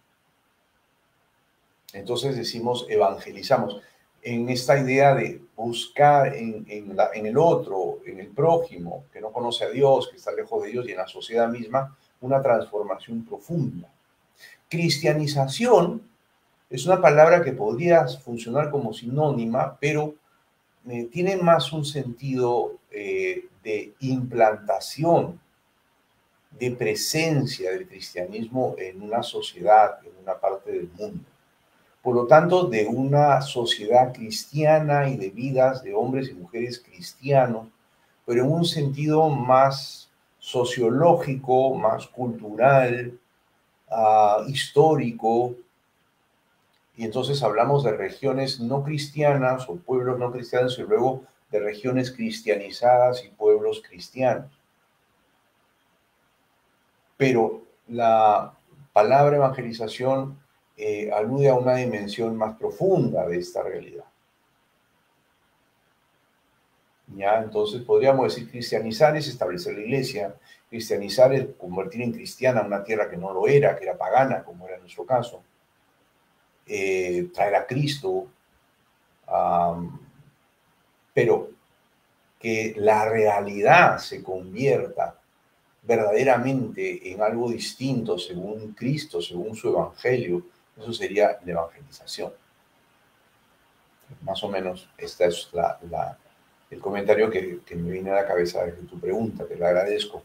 Entonces decimos evangelizamos en esta idea de buscar en el otro, en el prójimo, que no conoce a Dios, que está lejos de Dios y en la sociedad misma, una transformación profunda. Cristianización es una palabra que podría funcionar como sinónima, pero tiene más un sentido de implantación, de presencia del cristianismo en una sociedad, en una parte del mundo. Por lo tanto, de una sociedad cristiana y de vidas de hombres y mujeres cristianos, pero en un sentido más sociológico, más cultural, histórico. Y entonces hablamos de regiones no cristianas o pueblos no cristianos y luego de regiones cristianizadas y pueblos cristianos. Pero la palabra evangelización alude a una dimensión más profunda de esta realidad. ¿Ya? Entonces podríamos decir cristianizar es establecer la iglesia, cristianizar es convertir en cristiana una tierra que no lo era, que era pagana, como era nuestro caso. traer a Cristo, pero que la realidad se convierta verdaderamente en algo distinto según Cristo, según su evangelio, eso sería la evangelización. Más o menos este es el comentario que me viene a la cabeza desde tu pregunta, te lo agradezco.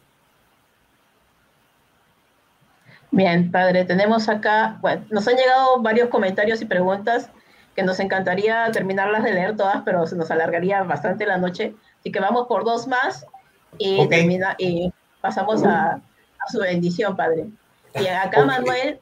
Bien, padre, tenemos acá, bueno, nos han llegado varios comentarios y preguntas que nos encantaría terminarlas de leer todas, pero se nos alargaría bastante la noche, así que vamos por dos más y, Okay. y pasamos a su bendición, padre. Y acá Okay.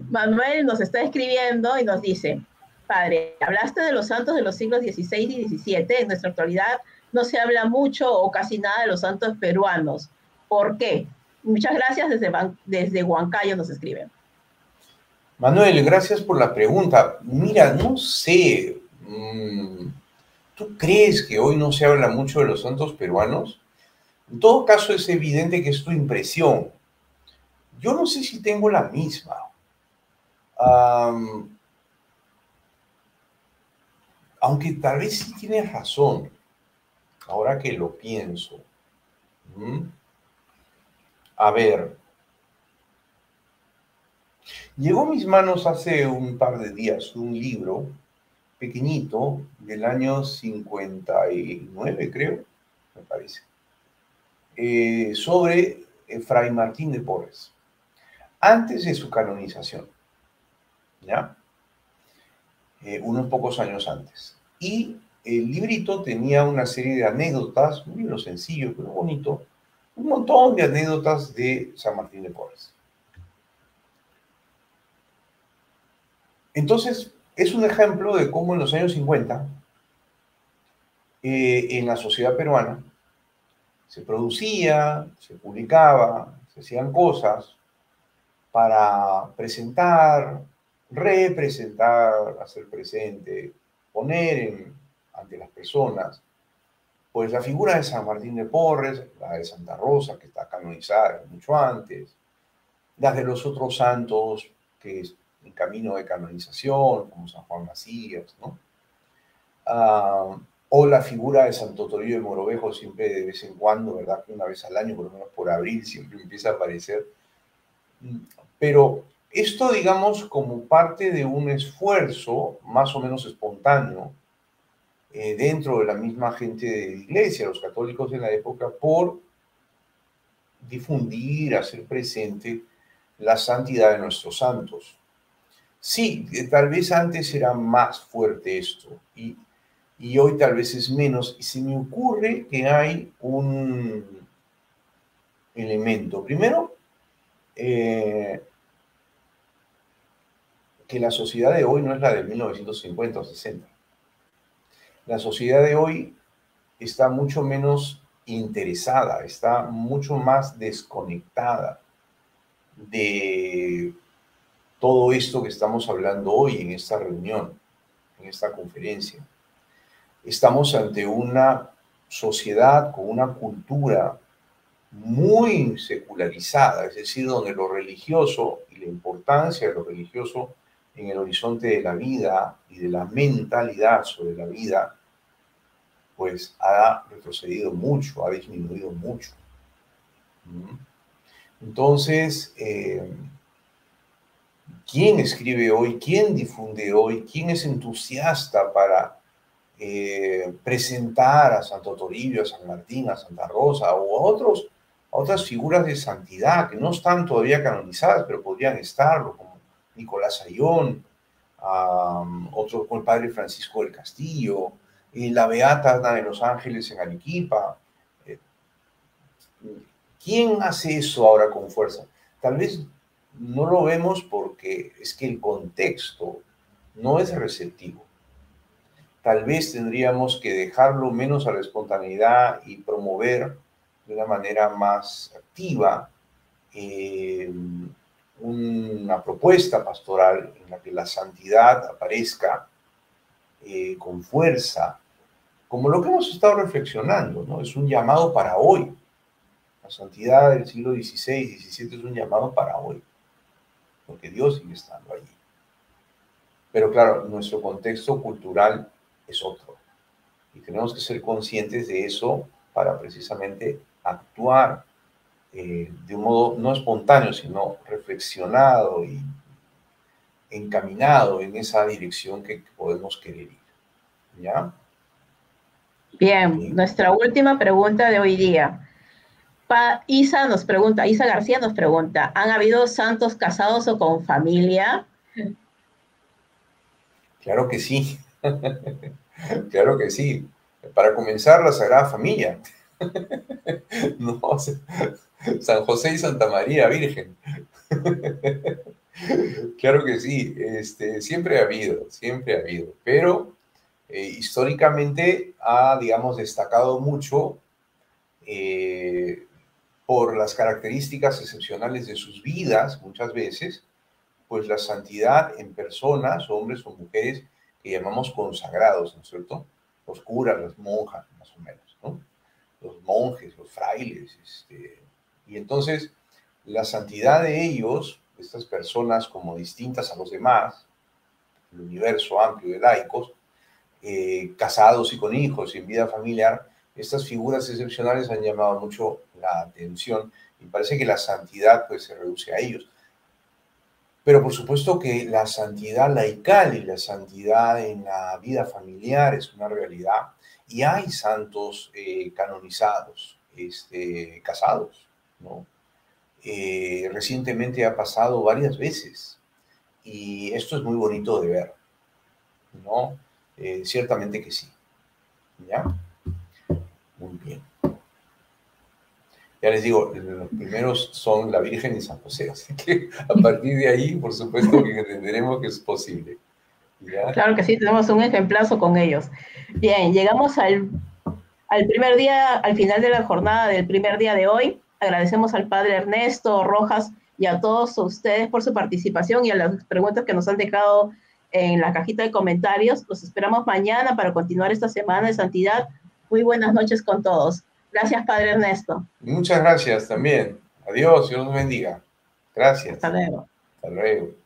Manuel nos está escribiendo y nos dice, padre, hablaste de los santos de los siglos XVI y XVII, en nuestra actualidad no se habla mucho o casi nada de los santos peruanos. ¿Por qué? Muchas gracias, desde Huancayo nos escriben. Manuel, gracias por la pregunta. Mira, no sé, ¿tú crees que hoy no se habla mucho de los santos peruanos? En todo caso, es evidente que es tu impresión. Yo no sé si tengo la misma. Aunque tal vez sí tienes razón, ahora que lo pienso. A ver, llegó a mis manos hace un par de días un libro pequeñito del año 59, creo, me parece, sobre Fray Martín de Porres, antes de su canonización, ¿ya? Unos pocos años antes. Y el librito tenía una serie de anécdotas, un libro sencillo, pero bonito, un montón de anécdotas de San Martín de Porres. Entonces, es un ejemplo de cómo en los años 50, en la sociedad peruana, se producía, se publicaba, se hacían cosas para presentar, representar, hacer presente, poner ante las personas, pues la figura de San Martín de Porres, la de Santa Rosa, que está canonizada mucho antes, las de los otros santos que es en camino de canonización, como San Juan Macías, ¿no? O la figura de Santo Toribio de Mogrovejo, siempre de vez en cuando, ¿verdad? Una vez al año, por lo menos por abril, siempre empieza a aparecer. Pero esto, digamos, como parte de un esfuerzo más o menos espontáneo dentro de la misma gente de la iglesia, los católicos de la época, por difundir, hacer presente la santidad de nuestros santos. Sí, tal vez antes era más fuerte esto y hoy tal vez es menos. Y se me ocurre que hay un elemento. Primero, que la sociedad de hoy no es la de 1950 o 60. La sociedad de hoy está mucho menos interesada, está mucho más desconectada de todo esto que estamos hablando hoy en esta reunión, en esta conferencia. Estamos ante una sociedad con una cultura muy secularizada, es decir, donde lo religioso y la importancia de lo religioso en el horizonte de la vida y de la mentalidad sobre la vida, pues ha retrocedido mucho, ha disminuido mucho. Entonces, ¿quién escribe hoy? ¿Quién difunde hoy? ¿Quién es entusiasta para presentar a Santo Toribio, a San Martín, a Santa Rosa o a otras figuras de santidad que no están todavía canonizadas, pero podrían estarlo, como Nicolás Ayón, otro como el padre Francisco del Castillo, la Beata Ana de los Ángeles en Arequipa? ¿Quién hace eso ahora con fuerza? Tal vez no lo vemos porque es que el contexto no es receptivo. Tal vez tendríamos que dejarlo menos a la espontaneidad y promover de una manera más activa una propuesta pastoral en la que la santidad aparezca con fuerza, como lo que hemos estado reflexionando, ¿no? Es un llamado para hoy. La santidad del siglo XVI, XVII es un llamado para hoy, porque Dios sigue estando allí. Pero claro, nuestro contexto cultural es otro. Y tenemos que ser conscientes de eso para precisamente actuar de un modo no espontáneo, sino reflexionado y encaminado en esa dirección que podemos querer ir. ¿Ya? Bien, nuestra última pregunta de hoy día. Isa García nos pregunta, ¿han habido santos casados o con familia? Claro que sí. Claro que sí. Para comenzar, la Sagrada Familia. No, San José y Santa María Virgen. Claro que sí. Siempre ha habido, siempre ha habido. Pero históricamente ha, digamos, destacado mucho por las características excepcionales de sus vidas, muchas veces, pues la santidad en personas, hombres o mujeres que llamamos consagrados, ¿no es cierto? Los curas, las monjas, más o menos, ¿no? Los monjes, los frailes, y entonces la santidad de ellos, estas personas como distintas a los demás, el universo amplio de laicos, casados y con hijos y en vida familiar, estas figuras excepcionales han llamado mucho la atención y parece que la santidad pues se reduce a ellos. Pero por supuesto que la santidad laical y la santidad en la vida familiar es una realidad y hay santos canonizados, casados, ¿no? Recientemente ha pasado varias veces y esto es muy bonito de ver, ¿no? Ciertamente que sí, ¿ya? Muy bien. Ya les digo, los primeros son la Virgen y San José, así que a partir de ahí, por supuesto que entenderemos que es posible. ¿Ya? Claro que sí, tenemos un ejemplazo con ellos. Bien, llegamos al primer día, al final de la jornada del primer día de hoy. Agradecemos al Padre Ernesto Rojas y a todos ustedes por su participación y a las preguntas que nos han dejado en la cajita de comentarios. Los esperamos mañana para continuar esta semana de santidad. Muy buenas noches con todos. Gracias, Padre Ernesto. Muchas gracias también. Adiós, Dios nos bendiga. Gracias. Hasta luego. Hasta luego.